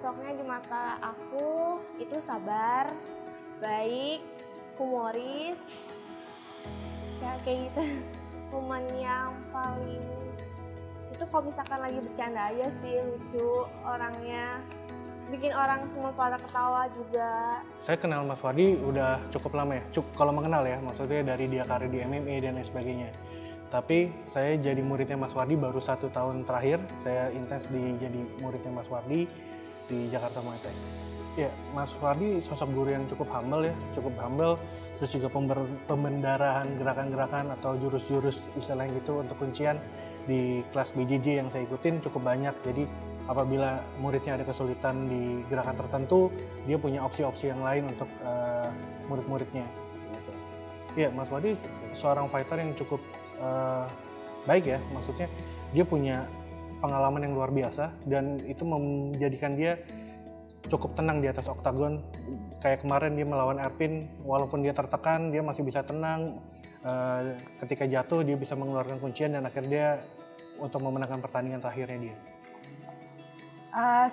sosoknya di mata aku itu sabar, baik, humoris, ya kayak gitu. Momen yang paling itu kalau misalkan lagi bercanda aja sih, lucu orangnya, bikin orang semua pada ketawa juga. Saya kenal Mas Wardi udah cukup lama ya, kalau mengenal ya, maksudnya dari dia karir di MMA dan lain sebagainya. Tapi saya jadi muridnya Mas Wardi baru 1 tahun terakhir, saya intens jadi muridnya Mas Wardi di Jakarta Muay Thai. Ya, Mas Wardi sosok guru yang cukup humble ya, terus juga pembendaraan gerakan-gerakan atau jurus-jurus istilahnya gitu untuk kuncian di kelas BJJ yang saya ikutin cukup banyak. Jadi apabila muridnya ada kesulitan di gerakan tertentu, dia punya opsi-opsi yang lain untuk murid-muridnya. Gitu. Ya, Mas Wardi seorang fighter yang cukup baik ya, maksudnya dia punya pengalaman yang luar biasa dan itu menjadikan dia cukup tenang di atas oktagon. Kayak kemarin dia melawan Erpin, walaupun dia tertekan, dia masih bisa tenang. Ketika jatuh dia bisa mengeluarkan kuncian dan akhirnya dia untuk memenangkan pertandingan terakhirnya dia.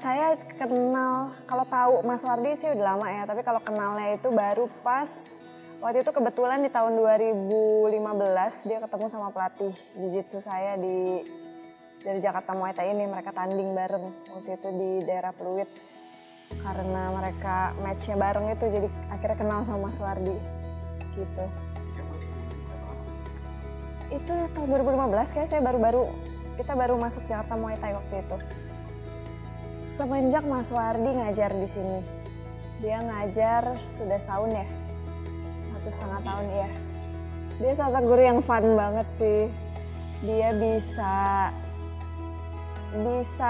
Saya kenal, kalau tahu Mas Wardi sih udah lama ya, tapi kalau kenalnya itu baru pas waktu itu kebetulan di tahun 2015 dia ketemu sama pelatih jiu-jitsu saya dari Jakarta Muay Thai ini. Mereka tanding bareng waktu itu di daerah Pluit. Karena mereka match-nya bareng itu, jadi akhirnya kenal sama Mas Wardi gitu. Itu tahun 2015 kayak kita baru masuk Jakarta Muay Thai waktu itu. Semenjak Mas Wardi ngajar di sini, dia ngajar sudah setahun ya, 1,5 tahun ya. Dia sosok guru yang fun banget sih. Dia bisa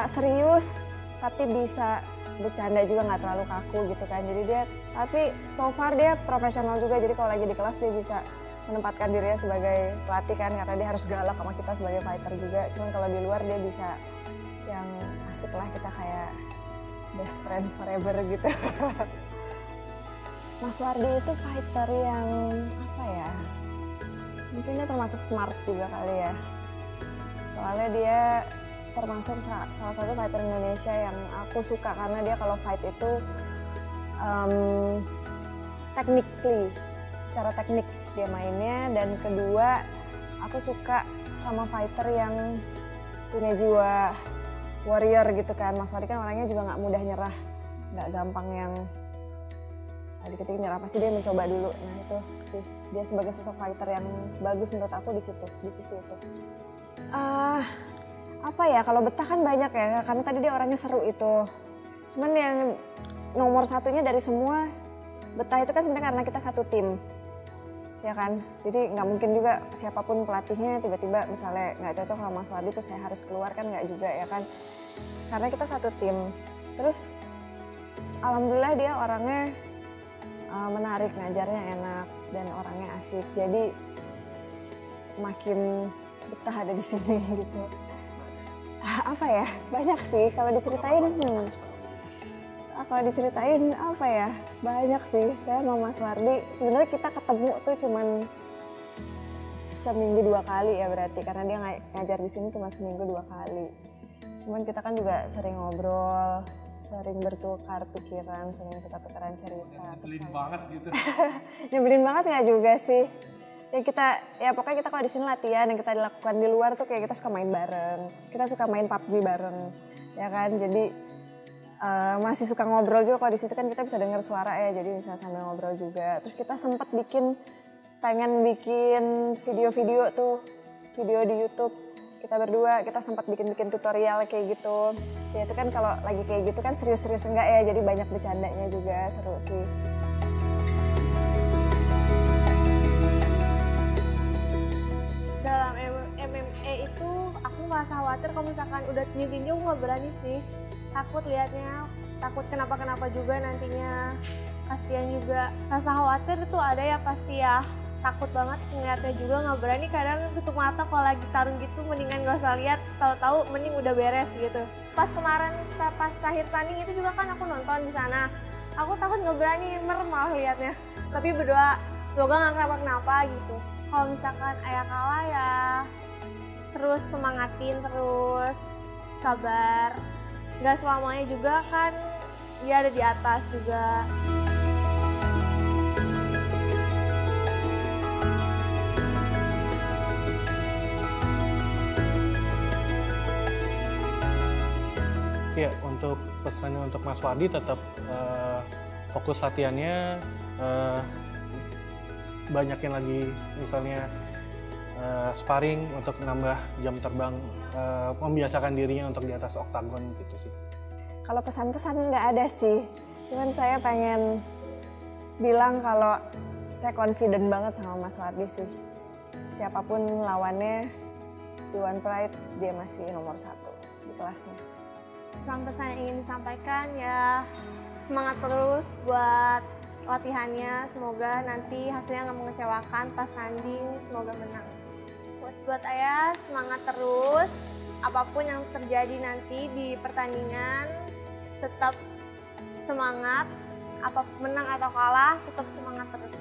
serius tapi bisa bercanda juga, nggak terlalu kaku gitu kan. Jadi tapi so far dia profesional juga, jadi kalau lagi di kelas dia bisa menempatkan dirinya sebagai pelatih kan, karena dia harus galak sama kita sebagai fighter juga. Cuman kalau di luar dia bisa yang asik lah, kita kayak best friend forever gitu. Mas Wardi itu fighter yang apa ya, mungkin dia termasuk smart juga kali ya. Soalnya dia termasuk salah satu fighter Indonesia yang aku suka, karena dia kalau fight itu secara teknik dia mainnya. Dan kedua, aku suka sama fighter yang punya jiwa warrior gitu kan. Mas Wardi kan orangnya juga nggak mudah nyerah, nggak gampang yang dikit-dikit nyerah, pasti dia mencoba dulu. Nah itu sih, dia sebagai sosok fighter yang bagus menurut aku di sisi itu. Apa ya, kalau betah kan banyak ya, karena tadi dia orangnya seru itu. Cuman yang nomor satunya dari semua, betah itu kan sebenarnya karena kita satu tim. Ya kan, jadi nggak mungkin juga siapapun pelatihnya tiba-tiba misalnya nggak cocok sama Mas Wardi terus saya harus keluar, kan nggak juga ya kan. Karena kita satu tim. Terus alhamdulillah dia orangnya menarik, ngajarnya enak dan orangnya asik. Jadi makin betah ada di sini gitu. Apa ya, banyak sih kalau diceritain. Kalau diceritain apa ya, banyak sih. Saya sama Mas Wardi sebenarnya kita ketemu tuh cuman seminggu 2 kali ya berarti, karena dia ngajar di sini cuma seminggu 2 kali. Cuman kita kan juga sering ngobrol, sering bertukar pikiran, sering tukar-tukaran cerita. Nyebelin banget gitu. Nyebelin banget nggak juga sih. Ya pokoknya kita kalau di sini latihan yang kita dilakukan di luar tuh kayak kita suka main bareng, kita suka main PUBG bareng, ya kan. Jadi masih suka ngobrol juga, kalau di situ kan kita bisa dengar suara ya, jadi bisa sambil ngobrol juga. Terus kita sempat pengen bikin video-video di YouTube. Kita berdua, kita sempat bikin tutorial kayak gitu. Ya itu kan kalau lagi kayak gitu kan serius-serius enggak ya, jadi banyak bercandanya juga, seru sih. Dalam MMA itu aku nggak khawatir, kalau misalkan udah tinju aku nggak berani sih. Takut liatnya, takut kenapa-kenapa juga nantinya, kasihan juga. Rasa khawatir itu ada ya pasti ya, takut banget ngeliatnya juga, nggak berani. Kadang tutup mata kalau lagi tarung gitu, mendingan gak usah lihat, tahu-tahu mending udah beres gitu. Pas kemarin pas terakhir tanding itu juga kan aku nonton di sana, aku takut nggak berani, merem malah liatnya. Tapi berdoa semoga nggak kenapa-kenapa gitu. Kalau misalkan ayah kalah ya terus semangatin, terus sabar. Gak selamanya juga kan dia ada di atas juga. Ya, untuk pesannya untuk Mas Wardi tetap fokus latihannya, banyakin lagi misalnya sparring untuk nambah jam terbang, membiasakan dirinya untuk di atas oktagon gitu sih. Kalau pesan-pesan nggak ada sih, cuman saya pengen bilang kalau saya confident banget sama Mas Wardi sih. Siapapun lawannya di One Pride, dia masih nomor 1 di kelasnya. Pesan-pesan yang ingin disampaikan ya, semangat terus buat latihannya, semoga nanti hasilnya nggak mengecewakan pas tanding, semoga menang. Buat ayah, semangat terus, apapun yang terjadi nanti di pertandingan, tetap semangat, apa menang atau kalah, tetap semangat terus.